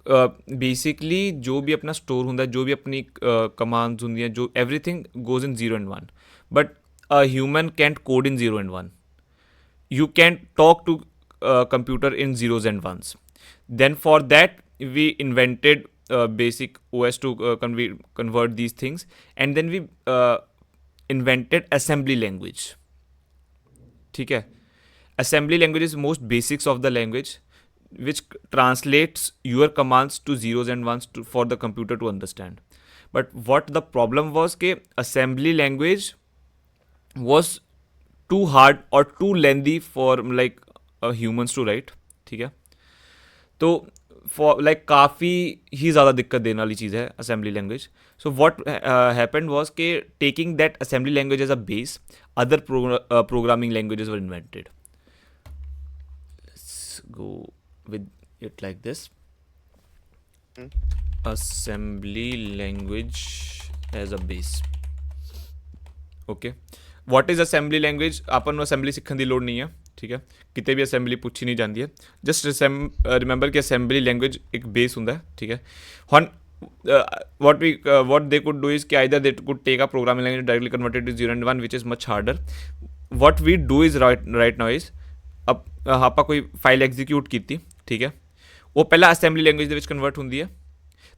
Basically जो भी अपना स्टोर ਹੁੰਦਾ जो भी अपनी कमांड्स ਹੁੰਦੀਆਂ जो everything goes in 0 and 1 but a human can't code in 0 and 1. You can talk to computer in zeros and ones. Then for that we invented basic OS to convert these things, and then we invented assembly language. ठीक है. Assembly language is most basics of the language, which translates your commands to zeros and ones for the computer to understand. But what the problem was कि assembly language was too hard or too lengthy for like humans to write. ठीक है. तो for like काफ़ी ही ज़्यादा दिक्कत देने वाली चीज़ है assembly language. So what happened was के taking that assembly language as a base other programming languages were invented. Let's go with it like this. Assembly language as a base. Okay. What is assembly language? ਆਪਾਂ ਨੂੰ assembly ਸਿੱਖਣ ਦੀ ਲੋੜ ਨਹੀਂ ਹੈ. ਠੀਕ ਹੈ. ਕਿਤੇ ਵੀ ਅਸੈਂਬਲੀ ਪੁੱਛੀ ਨਹੀਂ ਜਾਂਦੀ ਹੈ. ਜਸਟ ਰਿਮੈਂਬਰ ਕਿ ਅਸੈਂਬਲੀ ਲੈਂਗੁਏਜ ਇੱਕ ਬੇਸ ਹੁੰਦਾ ਹੈ. ਠੀਕ ਹੈ. ਹੁਣ what they could do is कि either they could take a programming language directly converted to 0 and 1 which is much harder. What we do is right now is अब ਆਪਾਂ ਕੋਈ ਫਾਈਲ ਐਗਜ਼ੀਕਿਊਟ ਕੀਤੀ. ਠੀਕ ਹੈ. ਉਹ ਪਹਿਲਾਂ ਅਸੈਂਬਲੀ ਲੈਂਗੁਏਜ ਦੇ ਵਿੱਚ ਕਨਵਰਟ ਹੁੰਦੀ ਹੈ.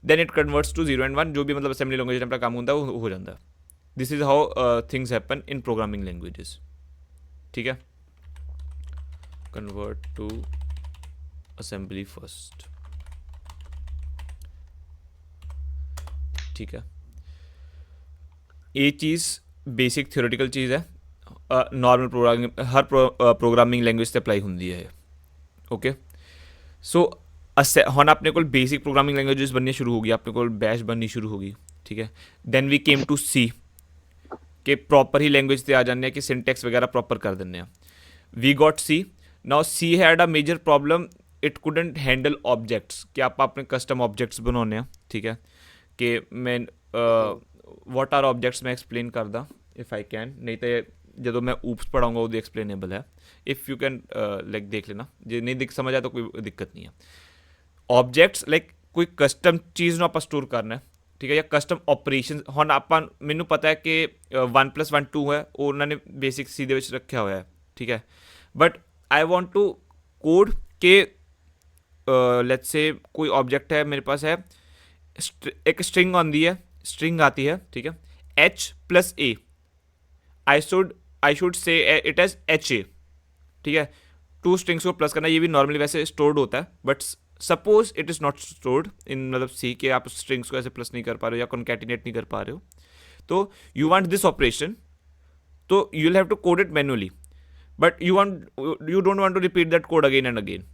then it converts to 0 and 1. ਜੋ ਵੀ ਮਤਲਬ ਅਸੈਂਬਲੀ ਲੈਂਗੁਏਜ ਆਪਣਾ ਕੰਮ ਹੁੰਦਾ ਉਹ ਹੋ ਜਾਂਦਾ. This is how things happen in programming languages. ठीक है. Convert to assembly first. ठीक है. ये चीज़ बेसिक थियोरेटिकल चीज़ है. नॉर्मल प्रोग्रामिंग हर प्रोग्रामिंग लैंग्वेज से अप्लाई होंदी है. ओके. सो ਹੁਣ ਆਪਣੇ ਕੋਲ बेसिक प्रोग्रामिंग लैंग्वेजेस बननी शुरू होगी. ਆਪਣੇ ਕੋਲ बैश बननी शुरू होगी. ठीक है. then we came to C कि प्रॉपर ही लैंग्वेज से आ जाने कि सिंटैक्स वगैरह प्रॉपर कर देने. We got C. Now C had a major problem. It couldn't handle objects कि आप अपने कस्टम ऑब्जेक्ट्स बनाने. ठीक है. कि मैं वॉट आर ऑब्जेक्ट्स मैं एक्सप्लेन करदा इफ आई कैन. नहीं तो जो मैं ऊप्स पढ़ाऊँगा वो एक्सप्लेनेबल है. इफ़ यू कैन लाइक देख लेना. जो नहीं समझ आया तो कोई दिक्कत नहीं है. ऑब्जेक्ट्स लाइक कोई कस्टम चीज़ ਨੂੰ ਆਪਾਂ स्टोर करना है. ठीक है. या कस्टम ऑपरेशन ਹੁਣ ਆਪਾਂ ਮੈਨੂੰ ਪਤਾ ਹੈ कि 1+1 2 है ਉਹ ਉਹਨਾਂ ਨੇ ਬੇਸਿਕ ਸੀ ਦੇ ਵਿੱਚ ਰੱਖਿਆ ਹੋਇਆ ਹੈ. ठीक है. But I want to code के लेट्स से कोई ऑब्जेक्ट है मेरे पास है. एक स्ट्रिंग आती है. स्ट्रिंग आती है. ठीक है. H+A. I should say it as HA. ठीक है. 2 स्ट्रिंग्स को प्लस करना ये भी नॉर्मली वैसे स्टोर्ड होता है. But suppose it is not stored in मतलब सी के आप स्ट्रिंग्स को ऐसे प्लस नहीं कर पा रहे हो या कॉन्कैटिनेट नहीं कर पा रहे हो. तो यू वांट दिस ऑपरेशन. तो you will have to code it manually. But you don't want to repeat that code again and again.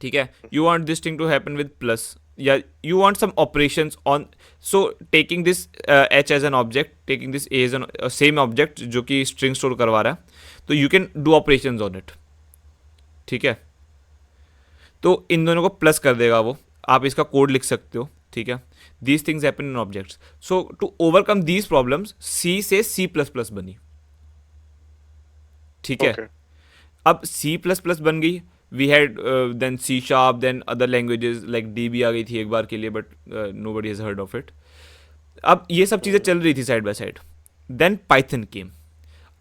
ठीक है. You want this thing to happen with plus. या you want some operations on. So taking this H as an object, taking this A as an same object जो कि string store करवा रहा है, तो you can do operations on it. ठीक है. तो इन दोनों को प्लस कर देगा वो. आप इसका कोड लिख सकते हो. ठीक है. These things happen in objects. So to overcome these problems, C से C++ बनी. ठीक है. अब C++ बन गई. We had then C#, then other languages like DB आ गई थी एक बार के लिए. But nobody has heard of it. अब ये सब चीज़ें चल रही थी side by side. Then Python came.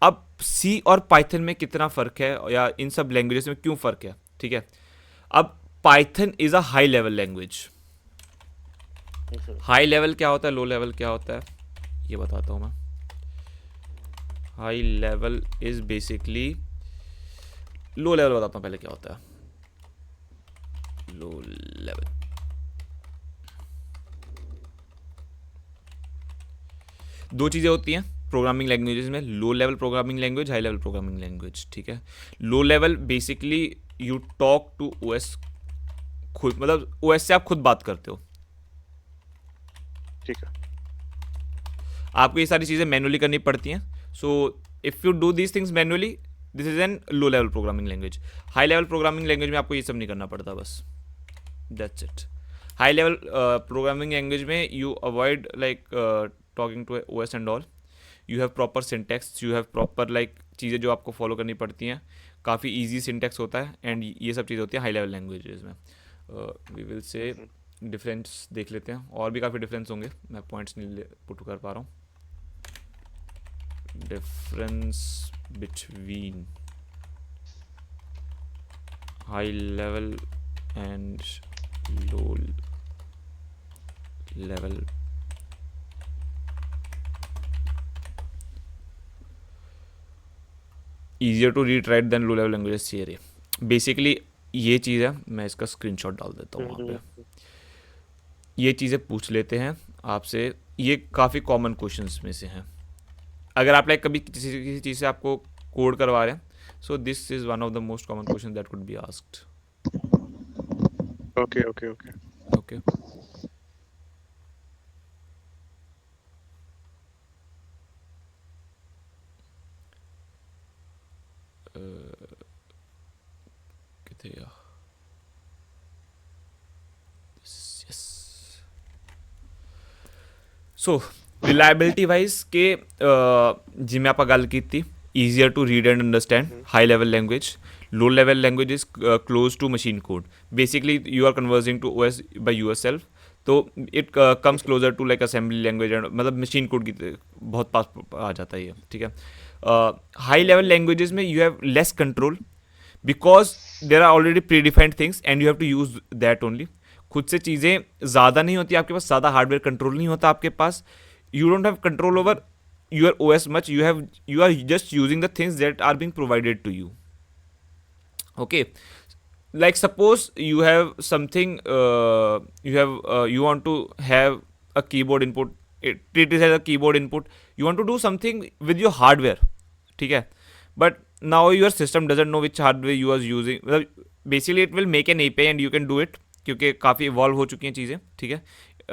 अब C और पाइथन में कितना फ़र्क है या इन सब लैंग्वेजेस में क्यों फ़र्क है. ठीक है. अब Python is a high level language. High level क्या होता है, लो लेवल क्या होता है, ये बताता हूँ मैं. High level is basically, low level बताता हूँ पहले क्या होता है. लो लेवल दो चीज़ें होती हैं प्रोग्रामिंग लैंग्वेजेस में. Low level programming language, high level programming language. ठीक है. Low level basically you talk to OS खुद, मतलब ओएस से आप खुद बात करते हो. ठीक है. आपको ये सारी चीज़ें मैनुअली करनी पड़ती हैं. So if you do these things manually, this is an low level programming language. High level programming language में आपको ये सब नहीं करना पड़ता, बस that's it. High level programming language में you avoid like talking to OS and all. You have proper syntax, you have proper like चीज़ें जो आपको फॉलो करनी पड़ती हैं. काफ़ी ईजी सिंटैक्स होता है एंड ये सब चीज़ें होती हैं हाई लेवल लैंग्वेजेस में. वी विल से डिफरेंस देख लेते हैं, और भी काफ़ी डिफरेंस होंगे, मैं पॉइंट्स नहीं पुट कर पा रहा हूँ. Difference between high level and low level. Easier to read write then low level languages theory. Basically ये चीज़ है, मैं इसका स्क्रीनशॉट डाल देता हूँ वहाँ पे. ये चीज़ें पूछ लेते हैं आपसे, ये काफ़ी कॉमन क्वेश्चंस में से हैं. अगर आप लाइक कभी किसी चीज़ से आपको कोड करवा रहे हैं, so this is one of the most common question that could be asked. Okay okay okay. Okay. कितने यस. ਸੋ ਰਿਲਾਇਬਿਲਿਟੀ ਵਾਈਜ਼ ਕਿ ਜਿਵੇਂ ਆਪਾਂ ਗੱਲ ਕੀਤੀ, easier to read and understand high level language. low level language is close to machine code. Basically you are conversing to OS by yourself, तो it comes closer to like assembly language and मतलब machine code की बहुत पास आ जाता है ये. ठीक है. High level languages में you have less control because there are already pre defined things and you have to use that only. खुद से चीज़ें ज़्यादा नहीं होती आपके पास, ज़्यादा हार्डवेयर कंट्रोल नहीं होता आपके पास. You don't have control over your OS much. You are just using the things that are being provided to you. Okay, like suppose you have something, you want to have a keyboard input. It is as a keyboard input. You want to do something with your hardware. ठीक है. But now your system doesn't know which hardware you are using. Basically it will make an API and you can do it, क्योंकि काफ़ी evolve हो चुकी हैं चीज़ें. ठीक है.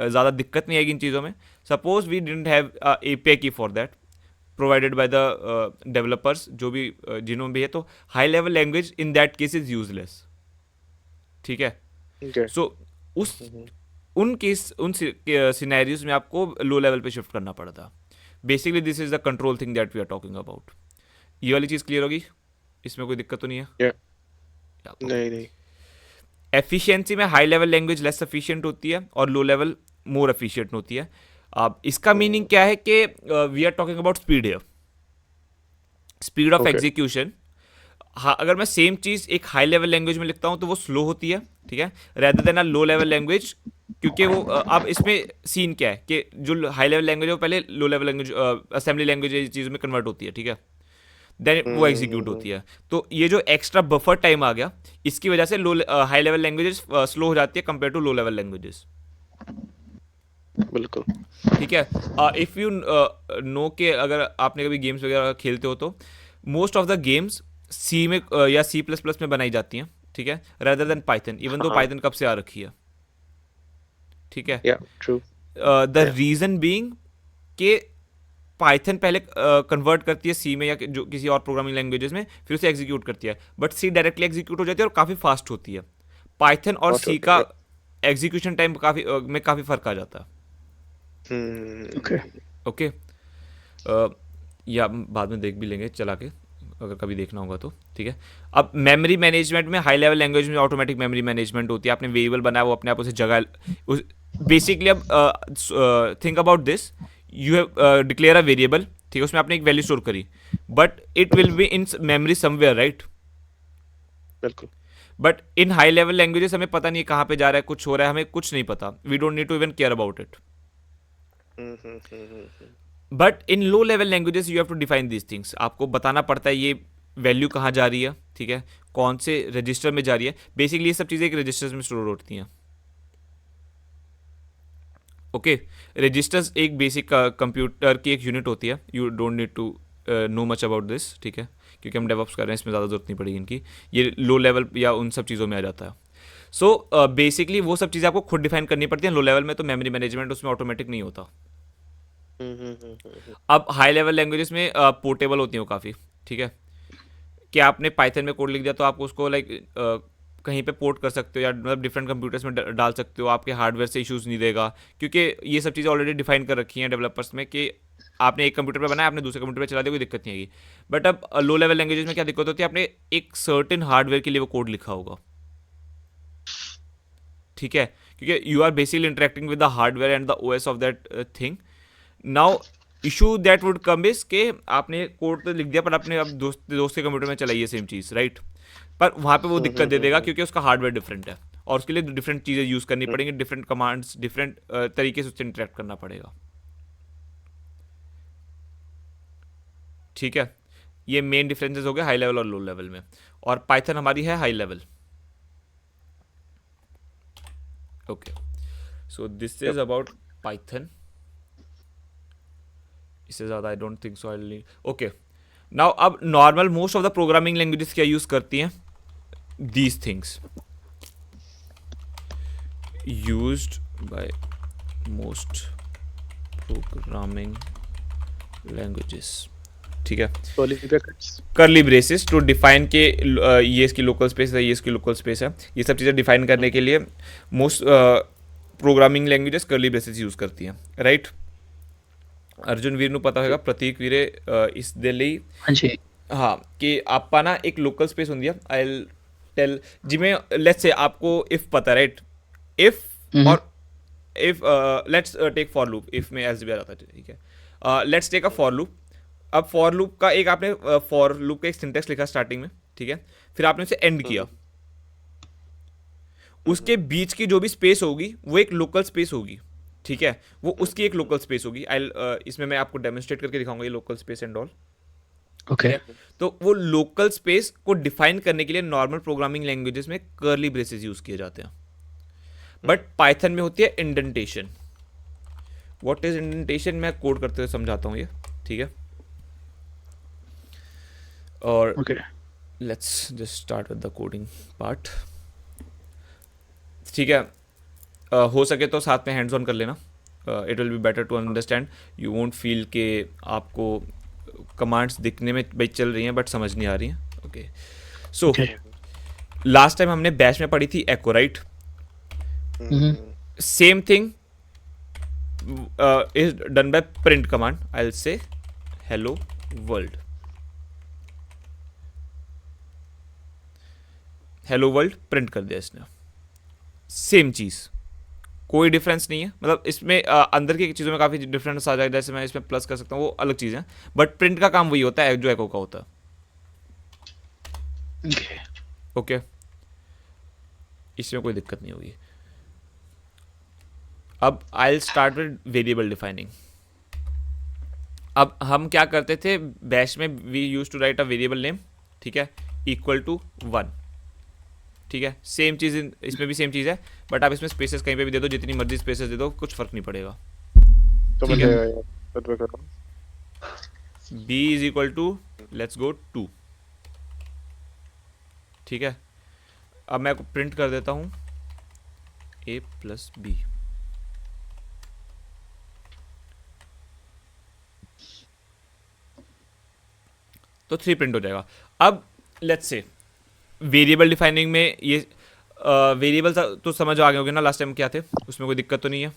ज़्यादा दिक्कत नहीं आएगी इन चीज़ों में. Suppose we didn't have API की for that provided by the developers, जो भी जिन्होंने भी है, तो high level language in that case is useless. ठीक है. Okay. सो उस उन केस उन सिनेरियोज में आपको लो लेवल पे शिफ्ट करना पड़ता. Basically this is the control thing that we are talking about. ये वाली चीज़ क्लियर होगी, इसमें कोई दिक्कत तो नहीं है? Yeah. Yeah, okay. नहीं नहीं. एफिशिएंसी में high level language less efficient होती है और लो लेवल मोर एफिशिएंट होती है. अब इसका मीनिंग क्या है कि we are talking about speed है, स्पीड ऑफ Okay. एग्जीक्यूशन. हाँ, अगर मैं सेम चीज़ एक हाई लेवल लैंग्वेज में लिखता हूँ तो वो स्लो होती है. ठीक है. रेदर देन अ लो लेवल लैंग्वेज, क्योंकि वो अब इसमें सीन क्या है कि जो हाई लेवल लैंग्वेज है वो पहले low level language assembly language चीज़ में कन्वर्ट होती है. ठीक है. देन वो एग्जीक्यूट होती है. तो ये जो एक्स्ट्रा बफर टाइम आ गया, इसकी वजह से हाई लेवल लैंग्वेजेस स्लो हो जाती है compare to low level languages. बिल्कुल. ठीक है. इफ़ यू नो कि अगर आपने कभी गेम्स वगैरह खेलते हो तो मोस्ट ऑफ द गेम्स सी में या C++ में बनाई जाती हैं. ठीक है. Rather than Python, even though हाँ. पाइथन कब से आ रखी है. ठीक है. Yeah. True. The Yeah. Reason being कि पाइथन पहले कन्वर्ट करती है सी में या जो किसी और प्रोग्रामिंग लैंग्वेजेस में, फिर उसे एग्जीक्यूट करती है. बट सी डायरेक्टली एग्जीक्यूट हो जाती है और काफ़ी फास्ट होती है. पाइथन और What सी होता का है? एग्जीक्यूशन टाइम में काफ़ी फ़र्क आ जाता है. Okay. ओके. या बाद में देख भी लेंगे चला के, अगर कभी देखना होगा तो. ठीक है. अब मेमोरी मैनेजमेंट में हाई लेवल लैंग्वेज में ऑटोमेटिक मेमोरी मैनेजमेंट होती है. आपने वेरिएबल बनाया, वो अपने आप उसे जगह बेसिकली. अब think about this, you have declare a variable. ठीक है. उसमें आपने एक वैल्यू स्टोर करी, but it will be in memory somewhere, right. बिल्कुल. But in high level languages हमें पता नहीं कहाँ पे जा रहा है, कुछ हो रहा है, हमें कुछ नहीं पता. We don't need to even care about it. But in low level languages you have to define these things. आपको बताना पड़ता है ये वैल्यू कहाँ जा रही है. ठीक है. कौन से रजिस्टर में जा रही है. बेसिकली ये सब चीज़ें एक रजिस्टर्स में स्टोर होती हैं. ओके. रजिस्टर्स एक बेसिक कंप्यूटर की एक यूनिट होती है. You don't need to know much about this. ठीक है. क्योंकि हम डेवलप्स कर रहे हैं, इसमें ज़्यादा जरूरत नहीं पड़ेगी इनकी. ये लो लेवल या उन सब चीज़ों में आ जाता है. सो बेसिकली वो सब चीज़ें आपको खुद डिफाइन करनी पड़ती हैं. लो लेवल में तो मेमोरी मैनेजमेंट उसमें ऑटोमेटिक नहीं होता. अब हाई लेवल लैंग्वेजेस में पोर्टेबल होती हैं वो काफ़ी. ठीक है. कि आपने पाइथन में कोड लिख दिया तो आप उसको लाइक कहीं पे पोर्ट कर सकते हो या मतलब डिफरेंट कंप्यूटर्स में डाल सकते हो. आपके हार्डवेयर से इश्यूज नहीं देगा, क्योंकि ये सब चीज़ें ऑलरेडी डिफाइन कर रखी हैं डेवलपर्स में कि आपने एक कंप्यूटर पे बनाया, आपने दूसरे कंप्यूटर पे चला दिया, कोई दिक्कत नहीं आएगी. बट अब लो लेवल लैंग्वेजेस में क्या दिक्कत होती है, आपने एक सर्टेन हार्डवेयर के लिए वो कोड लिखा होगा. ठीक है. क्योंकि you are basically interacting with the hardware and the OS of that thing. Now issue that would come is के आपने कोड तो लिख दिया पर आपने अब दोस्त के कंप्यूटर में चलाई है सेम चीज़, राइट? पर वहाँ पे वो दिक्कत दे देगा क्योंकि उसका हार्डवेयर डिफरेंट है और उसके लिए डिफरेंट चीज़ें यूज़ करनी पड़ेंगी, डिफरेंट कमांड्स, डिफरेंट तरीके से उससे इंटरेक्ट करना पड़ेगा. ठीक है, ये मेन डिफरेंसेस हो गए हाई लेवल और लो लेवल में. और पाइथन हमारी है high level. Okay, so this is about Python. इससे ज़्यादा I don't think so I need. Okay, now अब normal most of the programming languages क्या यूज़ करती हैं? These things used by most programming languages. ठीक है, curly brackets. Curly braces to define के ये इसकी लोकल स्पेस है, ये इसकी लोकल स्पेस है. ये सब चीज़ें डिफाइन करने के लिए मोस्ट प्रोग्रामिंग लैंग्वेजेस करली ब्रेसेस यूज़ करती हैं, राइट? अर्जुन वीर ਨੂੰ ਪਤਾ ਹੋਏਗਾ, ਪ੍ਰਤੀਕ ਵੀਰੇ ਇਸ ਦੇ ਲਈ ਹਾਂਜੀ हाँ कि आपका ना एक लोकल स्पेस होती है. आई टेल जिमें लेट्स से आपको इफ पता, राइट? इफ और if let's take for loop. If में एल्स भी आ जाता है, ठीक है. Let's take a for loop. अब फॉर लूप का एक आपने फॉर लूप का एक सिंटेक्स लिखा स्टार्टिंग में, ठीक है. फिर आपने उसे एंड किया. उसके बीच की जो भी स्पेस होगी वो एक लोकल स्पेस होगी, ठीक है. वो उसकी एक लोकल स्पेस होगी. आई इसमें मैं आपको डेमोन्स्ट्रेट करके दिखाऊंगा ये local space and all. Okay तो वो लोकल स्पेस को डिफाइन करने के लिए नॉर्मल प्रोग्रामिंग लैंग्वेजेस में कर्ली ब्रेसेस यूज किए जाते हैं. बट पाइथन में होती है इंडेंटेशन. What is indentation? मैं कोड करते हुए समझाता हूँ ये, ठीक है. और okay let's just start with the coding part. ठीक है, हो सके तो साथ में हैंड्स ऑन कर लेना. It will be better to understand. You won't feel के आपको कमांड्स दिखने में भाई चल रही हैं बट समझ नहीं आ रही हैं. Okay, so okay last time हमने बैश में पढ़ी थी echo, right? Same thing is done by print command. I will say hello world. Hello world print कर दिया इसने. सेम चीज़, कोई डिफरेंस नहीं है. मतलब इसमें अंदर की चीज़ों में काफ़ी डिफरेंस आ जाएगा. जैसे मैं इसमें प्लस कर सकता हूँ, वो अलग चीज़ है. बट प्रिंट का काम वही होता है जो एको का होता है. ओके ओके, इसमें कोई दिक्कत नहीं होगी. अब I will start with variable defining. अब हम क्या करते थे बैश में? We use to write a variable name, ठीक है, इक्वल टू 1. ठीक है, सेम चीज़ इसमें भी सेम चीज़ है. बट आप इसमें स्पेसेस कहीं पे भी दे दो, जितनी मर्जी स्पेसेस दे दो, कुछ फर्क नहीं पड़ेगा. समझ ठीक है. गया यार, समझ कर रहा हूँ. b is equal to let's go 2. ठीक है, अब मैं प्रिंट कर देता हूँ a प्लस बी. तो 3 प्रिंट हो जाएगा. अब लेट्स से वेरिएबल डिफाइनिंग में ये वेरिएबल तो समझ आ गए होंगे ना लास्ट टाइम क्या थे? उसमें कोई दिक्कत तो नहीं है?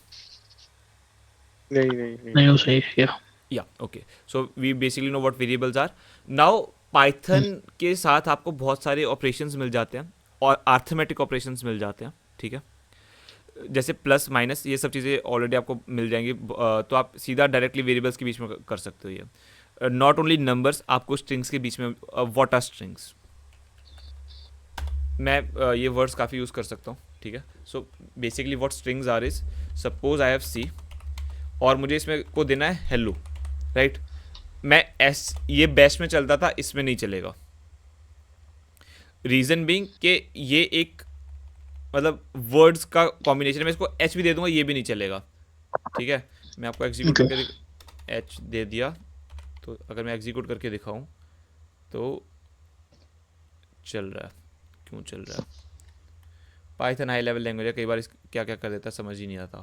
नहीं नहीं नहीं. नहीं वो सही है या या okay, so we basically know what variables are. Now Python के साथ आपको बहुत सारे ऑपरेशंस मिल जाते हैं और अर्थमेटिक ऑपरेशंस मिल जाते हैं, ठीक है. जैसे प्लस माइनस ये सब चीज़ें ऑलरेडी आपको मिल जाएंगी. तो आप सीधा डायरेक्टली वेरिएबल्स के बीच में कर सकते हो. ये नॉट ओनली नंबर्स, आपको स्ट्रिंग्स के बीच में व्हाट आर स्ट्रिंग्स. मैं ये वर्ड्स काफ़ी यूज़ कर सकता हूँ, ठीक है. So basically what strings are is, suppose I have C और मुझे इसमें को देना है हेलो, राइट? मैं एस ये बैश में चलता था, इसमें नहीं चलेगा. रीज़न बीइंग कि ये एक मतलब वर्ड्स का कॉम्बिनेशन है. मैं इसको एच भी दे दूंगा, ये भी नहीं चलेगा. ठीक है, मैं आपको एग्जीक्यूट Okay. करके एच दे दिया. तो अगर मैं एग्जीक्यूट करके दिखाऊं तो चल रहा है. क्यों चल रहा है? पाइथन हाई लेवल लैंग्वेज है, कई बार क्या क्या कर देता है समझ ही नहीं आता.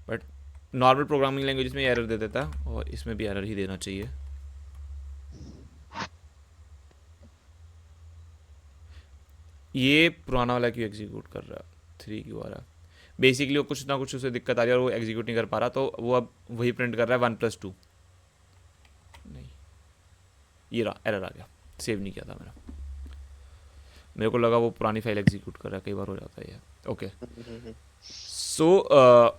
बट नॉर्मल प्रोग्रामिंग लैंग्वेज में एरर दे देता है और इसमें भी एरर ही देना चाहिए. ये पुराना वाला क्यों एग्जीक्यूट कर रहा है? 3 क्यों आ रहा है? बेसिकली वो कुछ ना कुछ उसे दिक्कत आ रही है और वो एग्जीक्यूट नहीं कर पा रहा. तो वो अब वही प्रिंट कर रहा है 1+2. नहीं, ये रहा एरर आ गया, सेव नहीं किया था मैंने. मेरे को लगा वो पुरानी फाइल एग्जीक्यूट कर रहा है, कई बार हो जाता है ये। ओके, हम्म, सो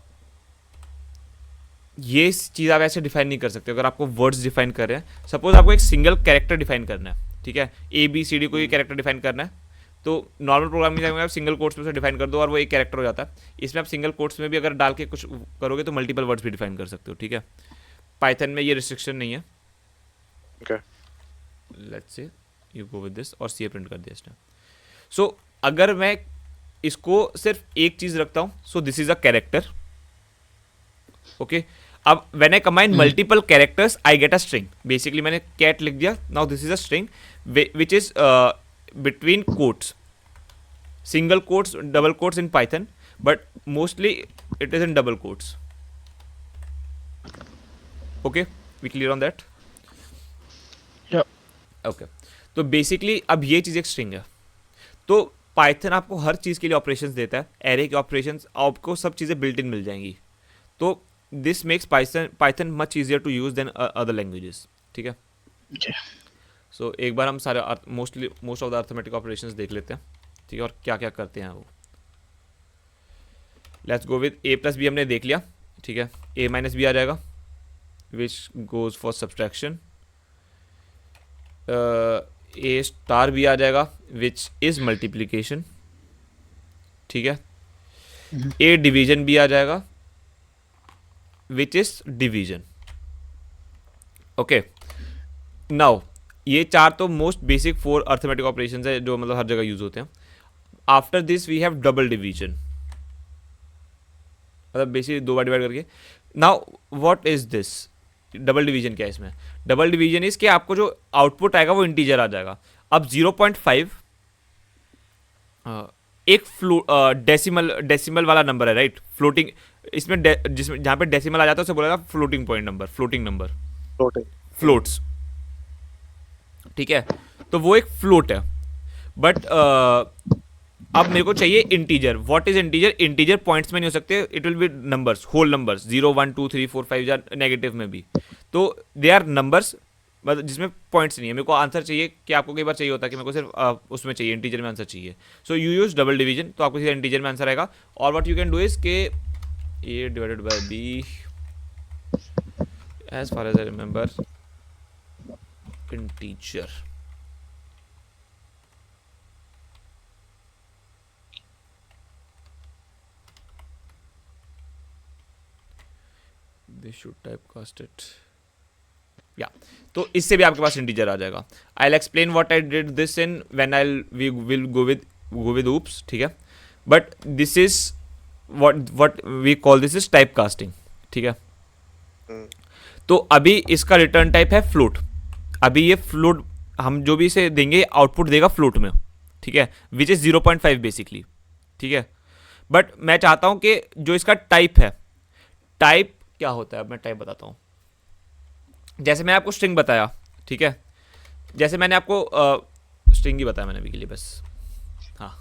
ये चीज़ आप ऐसे डिफाइन नहीं कर सकते। अगर आपको वर्ड्स डिफाइन कर रहे हैं, सपोज आपको एक सिंगल कैरेक्टर डिफाइन करना है, ठीक है, ABCD कोई कैरेक्टर डिफाइन करना है, तो नॉर्मल प्रोग्रामिंग लैंग्वेज में आप सिंगल कोट्स में से डिफाइन कर दो और वो एक कैरेक्टर हो जाता है। इसमें आप सिंगल कोट्स में भी अगर डाल के कुछ करोगे तो मल्टीपल वर्ड्स भी डिफाइन कर सकते हो, ठीक है। पाइथन में ये रिस्ट्रिक्शन नहीं है। Okay. Let's say you go with this और सी प्रिंट कर दिया इसने। सो अगर मैं इसको सिर्फ एक चीज़ रखता हूँ, so this is a character, okay. अब when I combine multiple characters I get a string. Basically मैंने कैट लिख दिया, now this is a string which is between quotes, single quotes, double quotes in Python, but mostly it is in double quotes. Okay, we clear on that? Yeah. Okay, तो basically अब ये चीज़ एक string है। तो Python आपको हर चीज़ के लिए operations देता है, एरे के ऑपरेशंस, आपको सब चीज़ें बिल्ट इन मिल जाएंगी। तो this makes Python much easier to use than other languages, ठीक है। Okay. सो एक बार हम सारे most of the arithmetic operations देख लेते हैं, ठीक है, और क्या क्या करते हैं वो। लेट्स गो विद A+B हमने देख लिया, ठीक है। A-B आ जाएगा which goes for subtraction. A* भी आ जाएगा विच इज मल्टीप्लीकेशन, ठीक है। A डिवीजन भी आ जाएगा which is division. Okay, now ये चार तो मोस्ट बेसिक 4 अर्थमेटिक ऑपरेशंस है जो मतलब हर जगह यूज होते हैं। After this we have double division, मतलब बेसिकली 2 बार डिवाइड करके। Now what is this double division? क्या है इसमें? डबल डिवीजन इज कि आपको जो आउटपुट आएगा वो इंटीजर आ जाएगा। अब 0.5 एक डेसिमल वाला नंबर है, राइट? फ्लोटिंग, इसमें जिसमें जहाँ पे डेसिमल आ जाता है उसे बोला जाता है floating point number, floating number, Floating. Floats, ठीक है। तो वो एक फ्लोट है, बट अब मेरे को चाहिए integer. What is integer? Integer points में नहीं हो सकते, it will be numbers, whole numbers, 0 1 2 3 4 5 या नेगेटिव में भी। तो दे आर नंबर्स, मतलब जिसमें पॉइंट्स नहीं है। मेरे को आंसर चाहिए कि आपको कई बार चाहिए होता है कि मेरे को सिर्फ उसमें चाहिए, इंटीजर में आंसर चाहिए। So you use double division, तो आपको सीधा इंटीजर में आंसर आएगा। और what you can do is के A divided by B, as far as I remember, integer. They should typecast it. Yeah. तो इससे भी आपके पास इंटीजर आ जाएगा। I'll explain what I did this in when we will go with oops, ठीक है। But this is what we call this is typecasting, ठीक है। तो अभी इसका रिटर्न टाइप है फ्लोट। अभी ये फ्लोट हम जो भी इसे देंगे आउटपुट देगा फ्लोट में, ठीक है, विच इज 0.5 बेसिकली, ठीक है। बट मैं चाहता हूं कि जो इसका टाइप है, टाइप क्या होता है अब मैं टाइप बताता हूं। जैसे मैं आपको स्ट्रिंग बताया, ठीक है, जैसे मैंने आपको स्ट्रिंग ही बताया मैंने अभी के लिए बस, हाँ।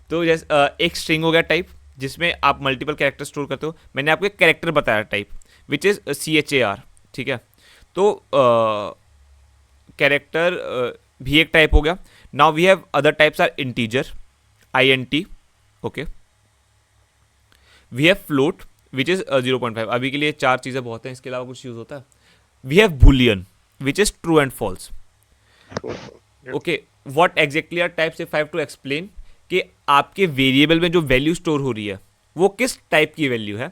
तो जैसे एक स्ट्रिंग हो गया टाइप, जिसमें आप मल्टीपल कैरेक्टर स्टोर करते हो। मैंने आपको एक कैरेक्टर बताया टाइप विच इज CHAR, ठीक है। तो कैरेक्टर भी एक टाइप हो गया। Now we have other types are integer, INT, okay. We have float which is 0.5। अभी के लिए 4 चीज़ें बहुत हैं, इसके अलावा कुछ यूज़ होता है। We have boolean which is true and false, okay. What exactly are types if I have to explain कि आपके वेरिएबल में जो वैल्यू स्टोर हो रही है वो किस टाइप की वैल्यू है,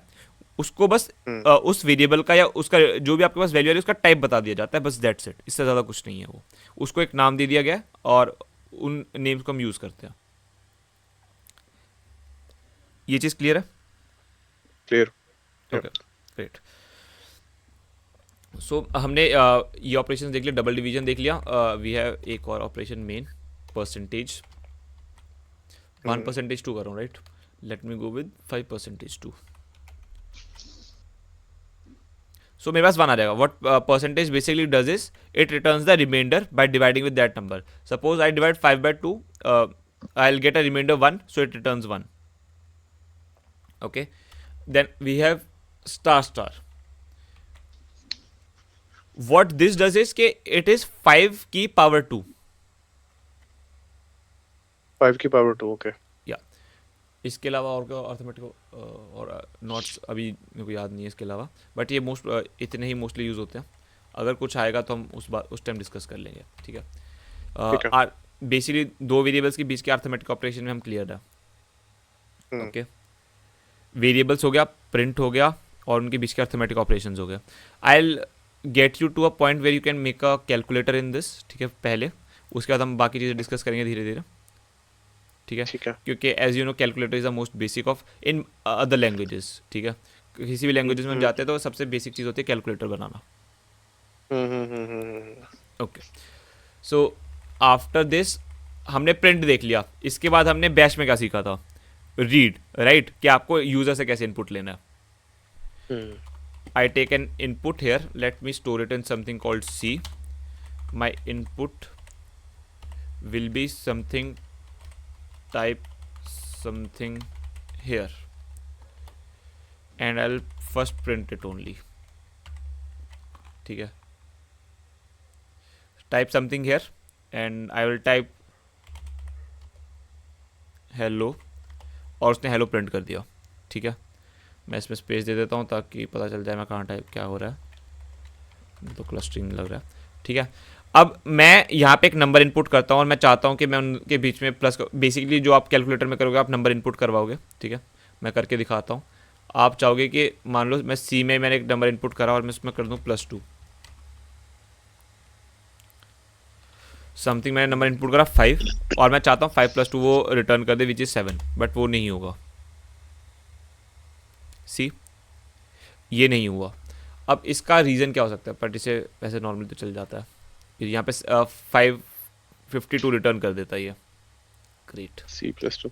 उसको बस उस वेरिएबल का या उसका जो भी आपके पास वैल्यू है उसका टाइप बता दिया जाता है, बस दैट्स इट। इससे ज़्यादा कुछ नहीं है। वो उसको एक नाम दे दिया गया है और उन नेम्स को हम यूज़ करते हैं। ये चीज़ क्लियर है? Clear. Okay, great. सो हमने ये ऑपरेशन देख लिया, डबल डिवीजन देख लिया। वी हैव एक और ऑपरेशन मेन, परसेंटेज। 1% 2 कर रहा हूँ, right? Let me go with 5% 2। So मेरे पास 1 आ जाएगा। What percentage basically does is it returns the remainder by dividing with that number. Suppose I divide 5/2, I will get a remainder 1, so it returns 1, okay. Then we have star. What this does is कि it is 5 की power 2, 5 की power 2 okay. या इसके अलावा और क्या arithmetic और knots अभी मेरे को याद नहीं है इसके अलावा, बट ये इतने ही मोस्टली यूज़ होते हैं. अगर कुछ आएगा तो हम उस टाइम डिस्कस कर लेंगे. ठीक है. ठीक है. बेसिकली दो वेरिएबल्स के बीच के अर्थमेटिक ऑपरेशन में हम क्लियर है. हम्म. ओके. वेरिएबल्स हो गया, प्रिंट हो गया, और उनके बीच के अर्थमेटिक ऑपरेशंस हो गया. I will get you to a point where you can make a calculator in this. ठीक है. पहले उसके बाद हम बाकी चीज़ें डिस्कस करेंगे धीरे धीरे. ठीक है. ठीक है. क्योंकि as you know calculator is the most basic of in other languages. ठीक है. किसी भी लैंग्वेजेस में हम जाते हैं तो सबसे बेसिक चीज़ होती है calculator banana. Okay. So after this हमने प्रिंट देख लिया. इसके बाद हमने बैश में क्या सीखा था? रीड. राइट. कि आपको यूज़र से कैसे इनपुट लेना है. हम्म. I take an input here. Let me store it in something called C. My input will be something type something here, and I'll first print it only. ठीक है. Type something here and I will type hello, और उसने hello print कर दिया. ठीक है. मैं इसमें स्पेस दे देता हूँ ताकि पता चल जाए मैं कहाँ टाइप क्या हो रहा है. तो क्लस्टरिंग लग रहा है. ठीक है. अब मैं यहाँ पे एक नंबर इनपुट करता हूँ और मैं चाहता हूँ कि मैं उनके बीच में प्लस, बेसिकली जो आप कैलकुलेटर में करोगे आप नंबर इनपुट करवाओगे. ठीक है. मैं करके दिखाता हूँ. आप चाहोगे कि मान लो मैं सी में मैंने एक नंबर इनपुट करा और मैं उसमें कर दूँ +2. समथिंग मैंने नंबर इनपुट करा 5 और मैं चाहता हूँ 5 + 2 वो रिटर्न कर दे विच इज़ 7, बट वो नहीं होगा. सी, ये नहीं हुआ. अब इसका रीज़न क्या हो सकता है? बट इसे वैसे नॉर्मली तो चल जाता है. यहाँ पे 552 रिटर्न कर देता है ये. ग्रेट. C+2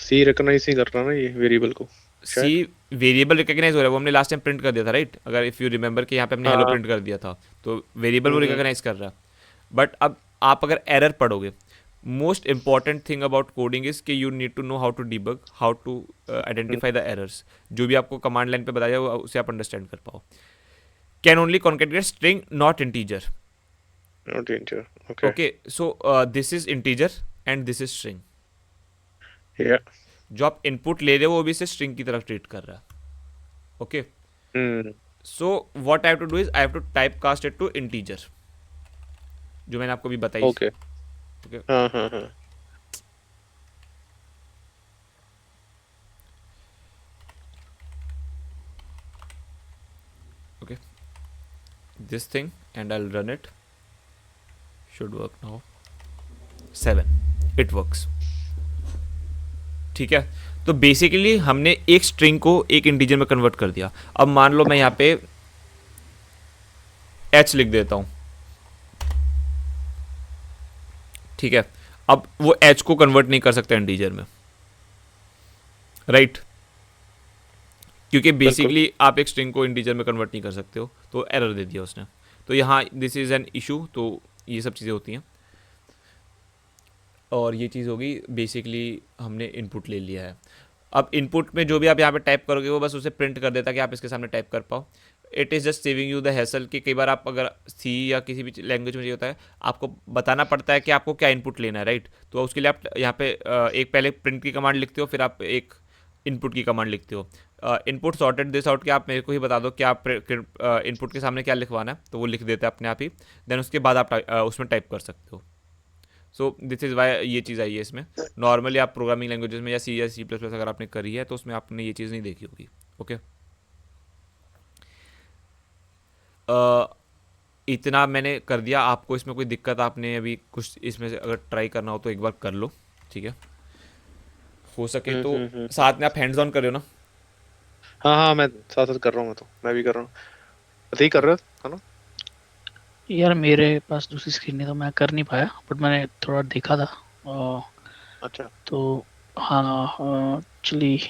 C रिकॉग्नाइज नहीं कर रहा ना ये वेरिएबल को. सी वेरिएबल रिकॉग्नाइज हो रहा है. वो हमने लास्ट टाइम प्रिंट कर दिया था राइट. अगर इफ़ यू रिमेंबर कि यहाँ पे हमने हेलो हाँ. प्रिंट कर दिया था तो वेरिएबल वो रिकॉग्नाइज कर रहा है. बट अब आप अगर एरर पढ़ोगे, most important thing about coding is कि you need to know how to debug, how to identify the errors. जो भी आपको कमांड लाइन पे बताया जाए उसे आप अंडरस्टैंड कर पाओ. Can only concatenate string not integer. Not integer. Okay. Okay. So this is integer and this is string. Yeah. जो आप इनपुट ले रहे हो वो भी इसे स्ट्रिंग की तरफ ट्रीट कर रहा है. Okay. Hmm. So what I have to do is I have to type cast it to integer, जो मैंने आपको भी बताई. ओके. Okay. हाँ हाँ हाँ. Okay. This thing and I'll run it. Should work now. 7. It works. ठीक है. तो बेसिकली हमने एक स्ट्रिंग को एक इंटीजर में कन्वर्ट कर दिया. अब मान लो मैं यहाँ पे h लिख देता हूँ. ठीक है. अब वो h को कन्वर्ट नहीं कर सकता इंटीजर में, राइट. क्योंकि बेसिकली आप एक स्ट्रिंग को इंटीजर में कन्वर्ट नहीं कर सकते हो. तो एरर दे दिया उसने. तो यहाँ दिस इज़ एन इशू. तो ये सब चीज़ें होती हैं. और ये चीज़ होगी बेसिकली हमने इनपुट ले लिया है. अब इनपुट में जो भी आप यहाँ पे टाइप करोगे वो बस उसे प्रिंट कर देता है कि आप इसके सामने टाइप कर पाओ. It is just saving you the hassle कि कई बार आप अगर सी या किसी भी लैंग्वेज में ये होता है आपको बताना पड़ता है कि आपको क्या इनपुट लेना है, राइट. तो उसके लिए आप यहाँ पे एक पहले प्रिंट की कमांड लिखते हो, फिर आप एक इनपुट की कमांड लिखते हो. इनपुट सॉर्टेड दिस आउट कि आप मेरे को ही बता दो कि आप इनपुट के सामने क्या लिखवाना है, तो वो लिख देता है अपने आप ही. देन उसके बाद आप उसमें टाइप कर सकते हो. सो दिस इज़ वाई ये चीज़ आई है इसमें. नॉर्मली आप प्रोग्रामिंग लैंग्वेजेस में या C++ अगर आपने करी है तो उसमें आपने ये चीज़ नहीं देखी होगी. ओके. इतना मैंने कर दिया. आपको इसमें कोई दिक्कत, आपने अभी कुछ इसमें से अगर ट्राई करना हो तो एक बार कर लो. ठीक है. हो सके तो साथ में आप हैंड्स ऑन कर रहे हो ना. हाँ हाँ मैं साथ साथ कर रहा हूँ. मैं भी कर रहा हूँ. अभी कर रहे हो है ना. यार मेरे पास दूसरी स्क्रीन नहीं तो मैं कर नहीं पाया, बट मैंने थोड़ा देखा था. अच्छा. तो हाँ एक्चुअली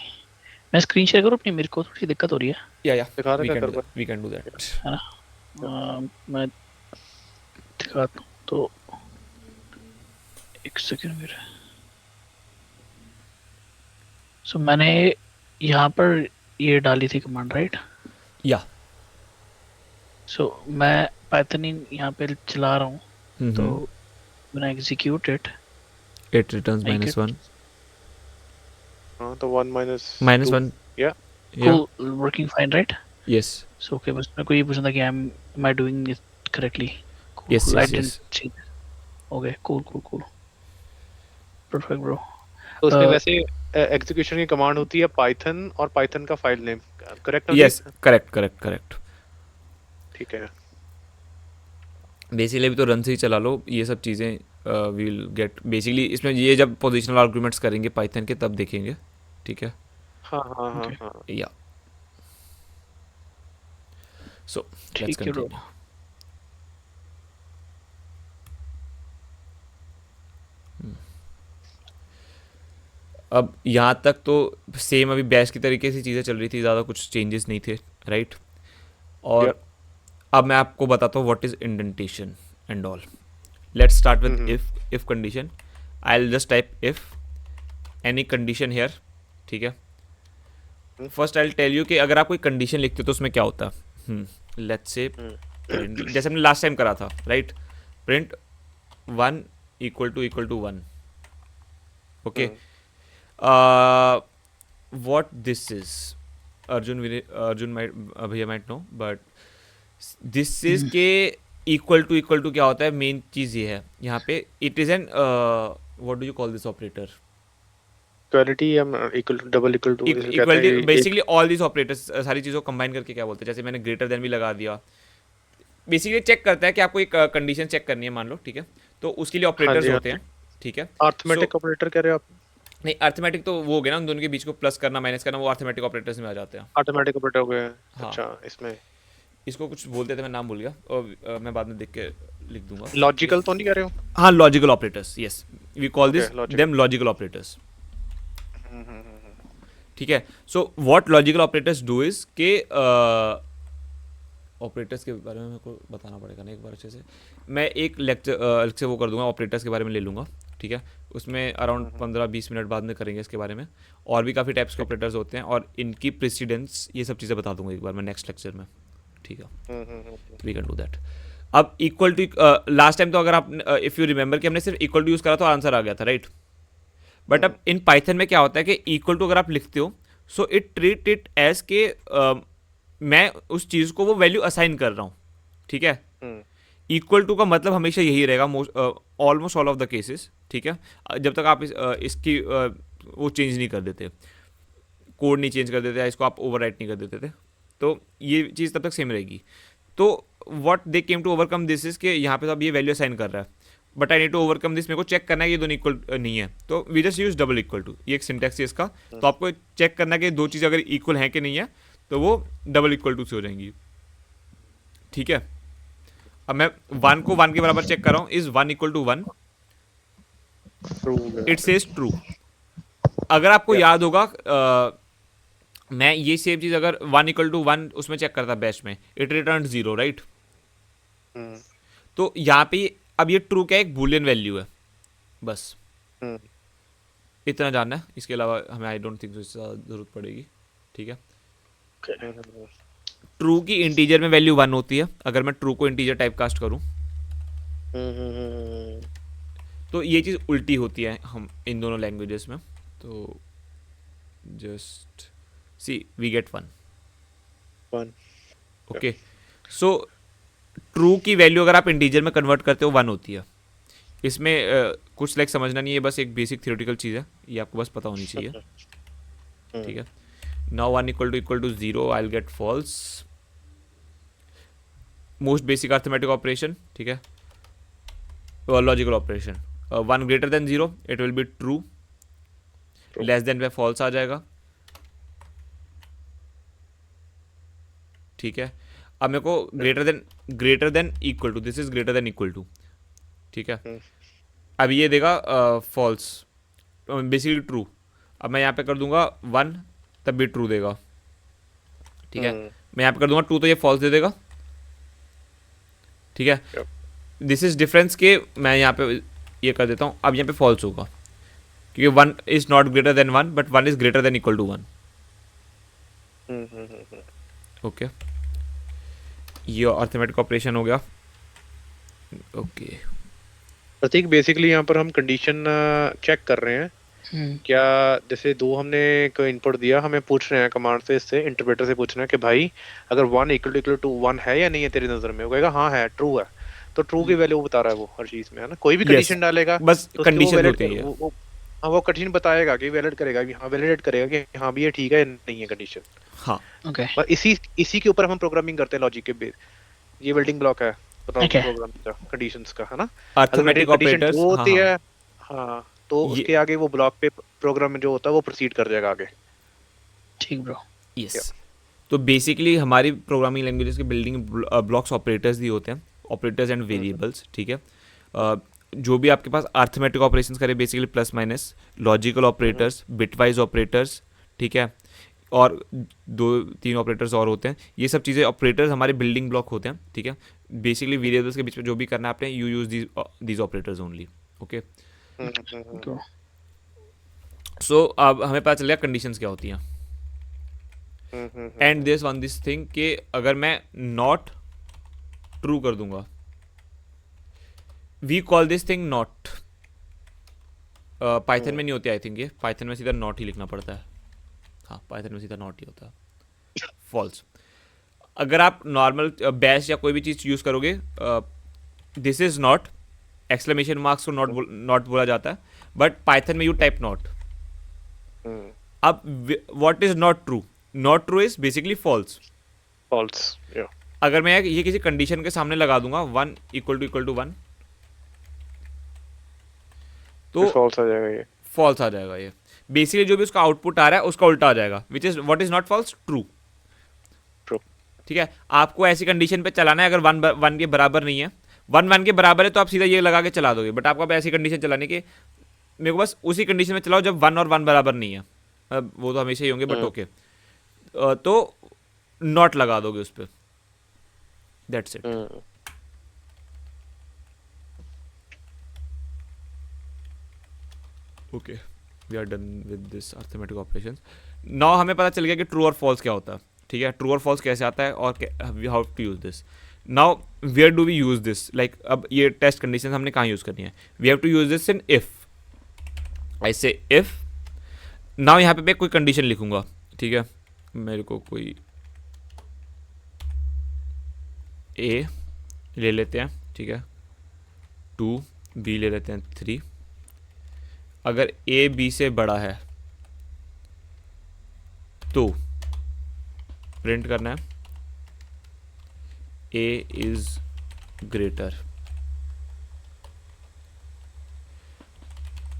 मैं स्क्रीन शेयर करूँ अपनी, मेरे को थोड़ी दिक्कत हो रही है. या दिखा रहे क्या कर पा. We can do that. है ना. मैं दिखाता हूँ तो एक सेकंड मेरे. सो मैंने यहाँ पर ये डाली थी कमांड, राइट. या सो मैं पाइथन यहाँ पे चला रहा हूँ. तो when I execute it, It returns Thank you. -1. हाँ तो 1 minus -1. 2 yeah Yeah. Cool, working fine, right? Yes. So okay, बस मेरे को ये पूछना था कि am I doing it correctly? Yes. Cool, I Yes. didn't Yes. see this. Okay, cool. Perfect, bro. तो उसमें Uh, वैसे एग्जीक्यूशन की कमांड होती है पाइथन और पाइथन का file name correct Yes. Navjeet Correct. ठीक है बेसिकली अभी तो रन से ही चला लो ये सब चीज़ें. विल गेट बेसिकली इसमें ये जब पोजिशनल आर्गूमेंट्स करेंगे पाइथन के तब देखेंगे. ठीक है. okay, हाँ या सो लेट्स ठीक है bro. कंटिन्यू. अब यहाँ तक तो सेम अभी बैच की तरीके से चीज़ें चल रही थी, ज़्यादा कुछ चेंजेस नहीं थे, राइट. और अब मैं आपको बताता हूँ what is indentation and all. Let's start with if condition. I will just type if any condition here. ठीक है. First I will tell you कि अगर आप कोई कंडीशन लिखते हो तो उसमें क्या होता है. लेट्स से जैसे हमने लास्ट टाइम करा था, right. Print 1 equal to 1. Okay. what this is, Arjun might भैया might know, but this is के equal to क्या होता है. मेन चीज़ ये है यहाँ पे, it is an what do you call this operator? Equality या equal to double equal to जैसे कहते इक्वलिटी. हैं बेसिकली ऑल दिस ऑपरेटर्स सारी चीज़ों को कंबाइन करके क्या बोलते हैं. जैसे मैंने ग्रेटर देन भी लगा दिया. बेसिकली चेक करता है कि आपको एक कंडीशन चेक करनी है मान लो. ठीक है. तो उसके लिए ऑपरेटर्स हाँ होते हैं. ठीक है. अर्थमेटिक ऑपरेटर कह रहे हो आप नहीं, अर्थमेटिक तो वो हो गया ना, उन दोनों के बीच को प्लस करना माइनस करना, वो अर्थमेटिक ऑपरेटर्स में आ जाते हैं. ऑटोमेटिक ऑपरेटर हो गए हाँ. अच्छा इसमें इसको कुछ बोलते थे, मैं नाम भूल गया, और मैं बाद में देख के लिख दूंगा. लॉजिकल तो नहीं कह रहे हो हाँ, logical operators. Yes, we call this Okay, logical. Them logical operators. ठीक है. So what logical operators do is के ऑपरेटर्स के बारे में मेरे को बताना पड़ेगा ना एक बार अच्छे से. मैं एक लेक्चर से वो कर दूंगा, ऑपरेटर्स के बारे में ले लूँगा. ठीक है. उसमें अराउंड 15-20 मिनट बाद में करेंगे इसके बारे में. और भी काफ़ी टाइप्स के ऑपरेटर्स होते हैं और इनकी प्रेसिडेंस, ये सब चीज़ें बता दूंगा एक बार मैं नेक्स्ट लेक्चर में. ठीक है. We can do that. अब इक्वल टू, लास्ट टाइम तो अगर आप इफ़ यू रिमेंबर कि हमने सिर्फ इक्वल टू यूज़ करा तो आंसर आ गया था, राइट. बट अब इन पाइथन में क्या होता है कि इक्वल टू अगर आप लिखते हो, so it treat it as के मैं उस चीज़ को वो वैल्यू असाइन कर रहा हूँ. ठीक है. इक्वल टू का मतलब हमेशा यही रहेगा almost all of the cases. ठीक है. जब तक आप इसकी वो चेंज नहीं कर देते, कोड नहीं चेंज कर देते, या इसको आप ओवरराइट नहीं कर देते थे, तो ये चीज़ तब तक सेम रहेगी. तो what they came to overcome this is कि यहाँ पे तो अब ये वैल्यू असाइन कर रहा है, but I need to overcome this. मेरे को चेक करना है कि ये दोनों इक्वल नहीं है, तो we just use double equal to. ये एक सिंटेक्स है इसका. तो आपको चेक करना है कि दो चीज़ अगर इक्वल है कि नहीं है, तो वो डबल इक्वल टू से हो जाएंगी. ठीक है. अब मैं 1 को 1 के बराबर चेक कर रहा हूँ. Is 1 equal to 1? It says true. अगर आपको याद होगा, मैं ये सेम चीज़ अगर 1 इक्वल टू 1 उसमें चेक करता बैच में, इट रिटर्न 0, राइट. तो यहाँ पे अब ये ट्रू क्या है, एक बूलियन वैल्यू है. बस इतना जानना है. इसके अलावा हमें आई डोंट थिंक इससे ज़्यादा ज़रूरत पड़ेगी. ठीक है. ट्रू की इंटीजर में वैल्यू 1 होती है. अगर मैं ट्रू को इंटीजर टाइप कास्ट करूँ तो ये चीज़ उल्टी होती है हम इन दोनों लैंग्वेजेस में. तो just see we get 1. Okay. So true की वैल्यू अगर आप इंटीजर में कन्वर्ट करते हो 1 होती है. इसमें कुछ लाइक समझना नहीं है, बस एक बेसिक थियोरेटिकल चीज़ है, ये आपको बस पता होनी चाहिए. ठीक है. Now 1 equal to 0, I will get false. Most basic arithmetic operation. ठीक है. Logical operation. 1 greater than 0, it will be true. Less than पे फॉल्स आ जाएगा. ठीक है. अब मेरे को greater than equal to, this is greater than equal to. ठीक है. अब ये देगा फॉल्स, बेसिकली ट्रू. अब मैं यहाँ पे कर दूंगा 1, तब भी ट्रू देगा. ठीक है. मैं यहाँ पे कर दूंगा 2, तो ये फॉल्स दे देगा. ठीक है. दिस इज डिफरेंस के मैं यहाँ पे ये कर देता हूँ. अब यहाँ पे फॉल्स होगा क्योंकि 1 is not greater than 1, but 1 is greater than equal to 1. Okay. ये अर्थमेटिक ऑपरेशन हो गया. ओके. प्रतीक बेसिकली यहाँ पर हम कंडीशन चेक कर रहे हैं क्या, जैसे दो हमने कोई इनपुट दिया, हमें पूछ रहे हैं कमांड से, इससे इंटरप्रेटर से पूछ रहे हैं कि भाई अगर 1 इक्वल टू 1 है या नहीं है तेरी नजर में, वो कहेगा हाँ है, ट्रू है, तो ट्रू की वैल्यू बता रहा है वो हर चीज में, है ना। कोई भी यस, कंडीशन डालेगा बस तो उसके वो कंडीशन वैलिड होती है ये। हाँ वो कंडीशन बताएगा कि वैलिड करेगा कि हाँ, वैलिडेट करेगा कि हाँ भी ये ठीक है या नहीं है कंडीशन। हाँ ओके और इसी इसी के ऊपर हम प्रोग्रामिंग करते हैं लॉजिक के बेस। ये बिल्डिंग ब्लॉक है ओके प्रोग्रामिंग का, कंडीशंस का, है ना। अगर अर्थमेटिक कंडीशन ऑपरेटर्स, ट्रू हाँ होती हाँ। है, हाँ, तो ये उसके आगे वो ब्लॉक पे प्रोग्राम जो होता है वो प्रोसीड कर जाएगा आगे। ठीक ब्रो या यस। तो बेसिकली हमारी प्रोग्रामिंग लैंग्वेजेस के बिल्डिंग ब्लॉक्स ऑपरेटर्स भी होते हैं, ऑपरेटर्स एंड वेरिएबल्स, ठीक है। जो भी आपके पास अर्थमेटिक ऑपरेशंस करे, basically plus minus, logical operators, bitwise operators, ठीक है, और 2-3 ऑपरेटर्स और होते हैं। ये सब चीज़ें ऑपरेटर्स हमारे बिल्डिंग ब्लॉक होते हैं, ठीक है। बेसिकली वेरिएबल्स के बीच में जो भी करना है आपने, you use these operators only, okay. तो सो अब हमें पता चल गया कंडीशंस क्या होती हैं। एंड दिस थिंग कि अगर मैं नॉट ट्रू कर दूंगा, we call this thing not. Python में नहीं होती आई थिंक, ये पाइथन में सीधा नॉट ही लिखना पड़ता है। हाँ, पाइथन में सीधा नॉट ही होता है, फॉल्स। अगर आप नॉर्मल बैश या कोई भी चीज़ यूज़ करोगे, this is not, exclamation marks को नॉट बोला जाता है, बट पाइथन में यू टाइप नॉट। अब what is not true? Not true is basically false. False, या अगर मैं ये किसी कंडीशन के सामने लगा दूंगा 1 इक्वल टू 1, तो फॉल्स आ जाएगा ये। फॉल्स आ जाएगा ये। बेसिकली जो भी उसका आउटपुट आ रहा है उसका उल्टा आ जाएगा, which is what is not false, true. True. ठीक है, आपको ऐसी कंडीशन पे चलाना है अगर 1 के बराबर नहीं है, 1 के बराबर है तो आप सीधा ये लगा के चला दोगे, बट आपको अब ऐसी कंडीशन चलाने की, मेरे को बस उसी कंडीशन में चलाओ जब 1 और 1 बराबर नहीं है। अब वो तो हमेशा ही होंगे, बट ओके, तो नॉट लगा दोगे उस पर, that's it. Okay, we are done with this arithmetic operations. Now हमें पता चल गया कि ट्रू और फॉल्स क्या होता है, ठीक है। ट्रू और फॉल्स कैसे आता है और how to use this. Now where do we use this, like अब ये टेस्ट कंडीशन हमने कहाँ यूज करनी है, we have to use this in if. I say if, now यहाँ पे मैं कोई कंडीशन लिखूंगा, ठीक है। मेरे को कोई ए ले लेते हैं, ठीक है, 2 बी ले लेते हैं 3। अगर ए बी से बड़ा है तो प्रिंट करना है A is greater,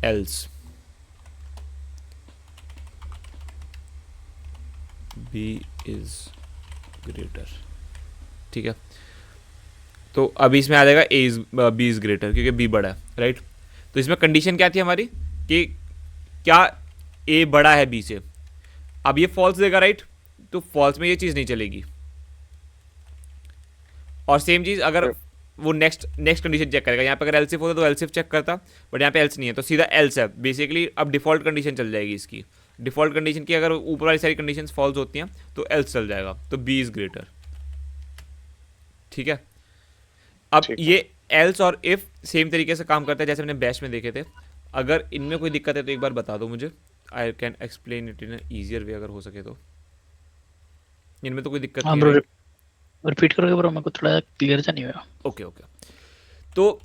else B is greater, ठीक है। तो अभी इसमें आ जाएगा A is B is greater, क्योंकि बी बड़ा है, राइट। तो इसमें कंडीशन क्या थी हमारी कि क्या ए बड़ा है बी से। अब ये फॉल्स देगा, राइट, तो फॉल्स में ये चीज़ नहीं चलेगी। और सेम चीज़ अगर वो नेक्स्ट कंडीशन चेक करेगा, यहाँ पे अगर एल्सिफ होता तो एल्सिफ चेक करता, बट यहाँ पे एल्स नहीं है तो सीधा एल्स है। बेसिकली अब डिफॉल्ट कंडीशन चल जाएगी इसकी, डिफॉल्ट कंडीशन की अगर ऊपर वाली सारी कंडीशन फॉल्स होती हैं तो एल्स चल जाएगा, तो बी इज ग्रेटर, ठीक है। अब ये एल्स और इफ सेम तरीके से काम करता है जैसे हमने बैश में देखे थे। अगर इनमें कोई दिक्कत है तो एक बार बता दो मुझे, I can explain it in easier वे अगर हो सके तो। इनमें तो कोई दिक्कत हाँ नहीं ब्रो, है। रिपीट करोगे ब्रो, मेरे को थोड़ा क्लियर सा नहीं हुआ। ओके ओके, तो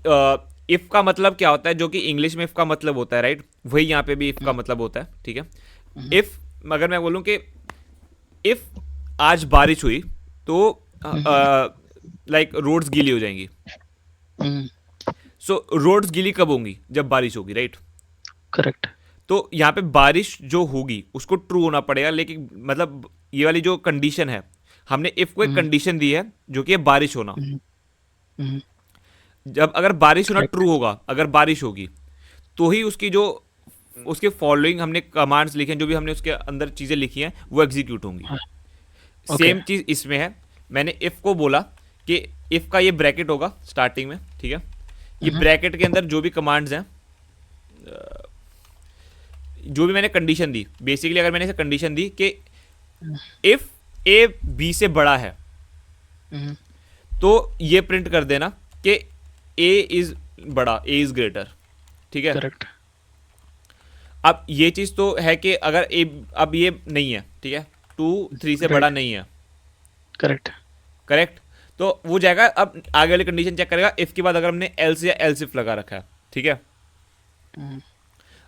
इफ का मतलब क्या होता है, जो कि इंग्लिश में इफ का मतलब होता है, राइट, वही यहाँ पे भी इफ का मतलब होता है, ठीक है। इफ अगर मैं बोलूँ कि इफ आज बारिश हुई तो लाइक रोड्स गीली हो जाएंगी। सो रोड्स गीली कब होंगी, जब बारिश होगी, राइट। करेक्ट। तो यहाँ पे बारिश जो होगी उसको ट्रू होना पड़ेगा, लेकिन मतलब ये वाली जो कंडीशन है, हमने इफ को एक कंडीशन दी है जो कि है बारिश होना। जब अगर बारिश होना ट्रू होगा, अगर बारिश होगी तो ही उसकी जो उसके फॉलोइंग हमने कमांड्स लिखे हैं, जो भी हमने उसके अंदर चीज़ें लिखी हैं वो एग्जीक्यूट होंगी। सेम चीज़ इसमें है, मैंने इफ को बोला कि इफ का ये ब्रैकेट होगा स्टार्टिंग में, ठीक है। ये ब्रैकेट के अंदर जो भी कमांड्स हैं, जो भी मैंने कंडीशन दी, बेसिकली अगर मैंने इसे कंडीशन दी कि इफ ए बी से बड़ा है तो ये प्रिंट कर देना कि ए इज बड़ा, ए इज ग्रेटर, ठीक है। करेक्ट। अब ये चीज़ तो है कि अगर ए, अब ये नहीं है, ठीक है, 2 3 से बड़ा Right. नहीं है, करेक्ट। करेक्ट, तो वो जाएगा। अब आगे वाली कंडीशन चेक करेगा इफ के बाद अगर हमने एल्स या एल्सिफ लगा रखा है, ठीक है।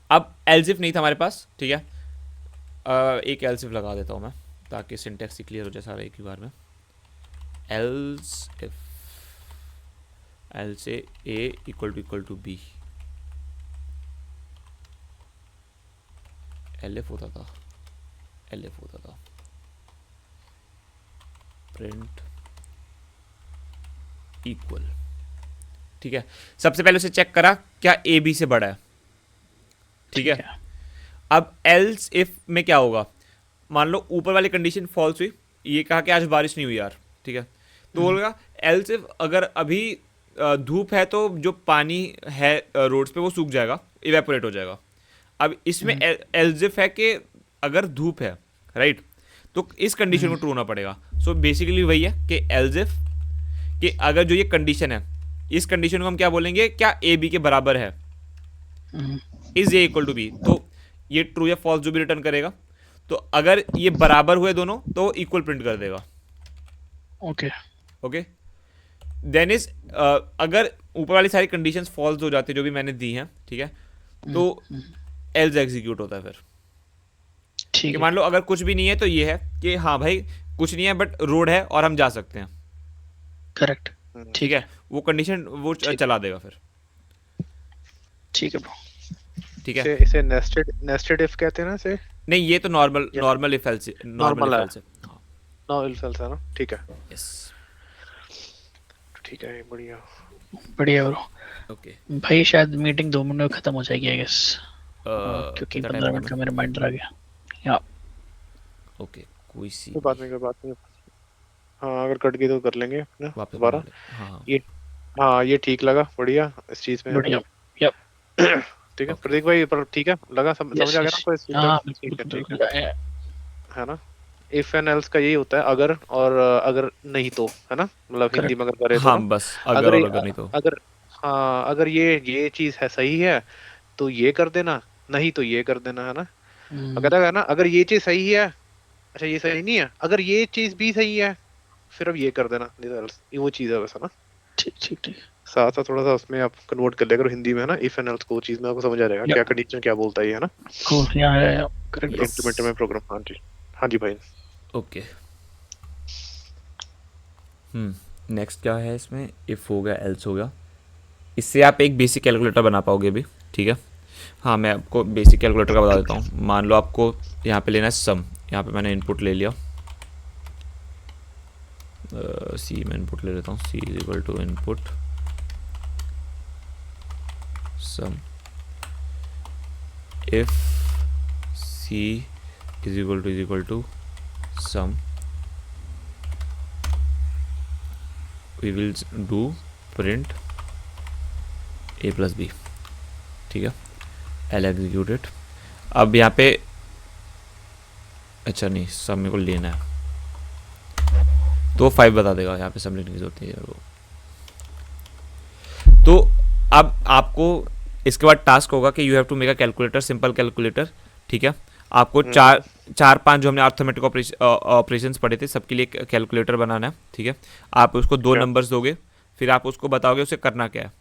अब एल्सिफ नहीं था हमारे पास, ठीक है, एक एल्सिफ लगा देता हूँ मैं ताकि सिंटेक्स ही क्लियर हो जाए सारा एक ही बार में। Else if else A equal to B, elif होता था, एल एफ होता था, प्रिंट इक्वल, ठीक है। सबसे पहले उसे चेक करा क्या ए बी से बड़ा है, ठीक है। अब एल्स इफ में क्या होगा, मान लो ऊपर वाली कंडीशन फॉल्स हुई, ये कहा कि आज बारिश नहीं हुई यार, ठीक है, तो बोलेगा एल्स इफ अगर अभी धूप है तो जो पानी है रोड्स पे वो सूख जाएगा, इवेपोरेट हो जाएगा। अब इसमें एल्स इफ है कि अगर धूप है, राइट, तो इस कंडीशन को ट्रू होना पड़ेगा। सो बेसिकली वही है कि एल्स इफ कि अगर जो ये कंडीशन है, इस कंडीशन को हम क्या बोलेंगे, क्या ए बी के बराबर है, is a equal to b, तो ये ट्रू या फॉल्स जो भी रिटर्न करेगा। तो अगर ये बराबर हुए दोनों तो इक्वल प्रिंट कर देगा। ओके। ओके, देन इज अगर ऊपर वाली सारी कंडीशंस फॉल्स हो जाती है जो भी मैंने दी हैं, ठीक है, तो एल्स एग्जीक्यूट होता है फिर। ठीक कि है। मान लो अगर कुछ भी नहीं है तो ये है कि हाँ भाई कुछ नहीं है बट रोड है और हम जा सकते हैं, करेक्ट। ठीक है, वो कंडीशन वो चला देगा फिर, ठीक है ब्रो। ठीक है। इसे नेस्टेड इफ कहते हैं ना इसे। नहीं ये तो normal if else, normal Normal if है। एल्स, हाँ, नो इफ एल्स है ना, ठीक है। यस, ठीक है, बढ़िया। बढ़िया ब्रो। ओके। भाई शायद मीटिंग 2 मिनट में खत्म हो जाएगी आई गेस, क्योंकि कितना 15 टाइम मिनट का मेरा रिमाइंडर आ गया। या ओके, कोई सी कोई बात नहीं, कोई बात नहीं। हाँ, अगर कट गई तो कर लेंगे ना वापस दोबारा। बना ले। हाँ ये हाँ, ये ठीक लगा, बढ़िया इस चीज में, है बढ़िया। ना? या ठीक है Okay. प्रतीक भाई, पर ठीक है लगा, समझ यस आ गया ना यस। कोई इस हाँ ठीक है, बिल्कुल ठीक बिल्कुल। है ना। इफ एंड एल्स का यही होता है, अगर और अगर नहीं तो, है ना, मतलब हिंदी में अगर करे तो हाँ, ना, बस अगर अगर और अगर नहीं तो अगर हाँ, अगर ये चीज है सही है तो ये कर देना, नहीं तो ये कर देना, है ना। अगर है ना, अगर ये चीज सही है, अच्छा ये सही नहीं है, अगर ये चीज भी सही है फिर अब ये कर देना, नहीं तो else। ये वो चीज है वैसा ना। ठीक ठीक ठीक। साथ साथ थोड़ा सा उसमें आप कन्वर्ट कर लिया करो हिंदी में, है ना, इफ एंड एल्स को, चीज में आपको समझ आ जाएगा Yep. क्या कंडीशन क्या बोलता है ये, है ना। कूल। या करेक्ट ब्रो। इंप्लीमेंटर में प्रोग्राम, हाँ जी, हाँ जी भाई। ओके। नेक्स्ट क्या है इसमें, इफ़ हो गया, एल्स हो गया, इससे आप एक बेसिक कैलकुलेटर बना पाओगे भी, ठीक है। हाँ, मैं आपको बेसिक कैलकुलेटर का बता देता हूँ। मान लो आपको यहाँ पे लेना है सम, यहाँ पे मैंने इनपुट ले लिया, सी में इनपुट ले लेता हूँ, C is equal to input sum, if C is equal to sum, we will do print A plus B, ठीक है, एल एग्जीक्यूटेड। अब यहाँ पे अच्छा नहीं, सम मेरे को लेना है तो 5 बता देगा, यहाँ पे सम लेने की जरूरत नहीं है वो। तो अब आपको इसके बाद टास्क होगा कि you have to make a calculator, simple calculator, ठीक है। आपको चार पांच जो हमने अर्थमेटिक ऑपरेशंस पढ़े थे सबके लिए कैलकुलेटर बनाना है, ठीक है। आप उसको 2 नंबर्स दोगे, फिर आप उसको बताओगे उसे करना क्या है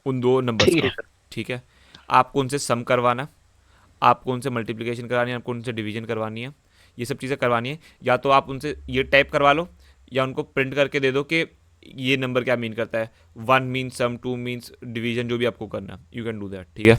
उन 2 नंबर्स ठीक का, है। ठीक है। आपको उनसे सम करवाना है, आपको उनसे मल्टीप्लिकेशन करवानी है, आपको उनसे डिवीजन करवानी है, ये सब चीज़ें करवानी है। या तो आप उनसे ये टाइप करवा लो या उनको प्रिंट करके दे दो कि ये नंबर क्या मीन करता है, 1 मीन्स सम, 2 मीन्स डिवीजन, जो भी आपको करना है यू कैन डू दैट, ठीक है।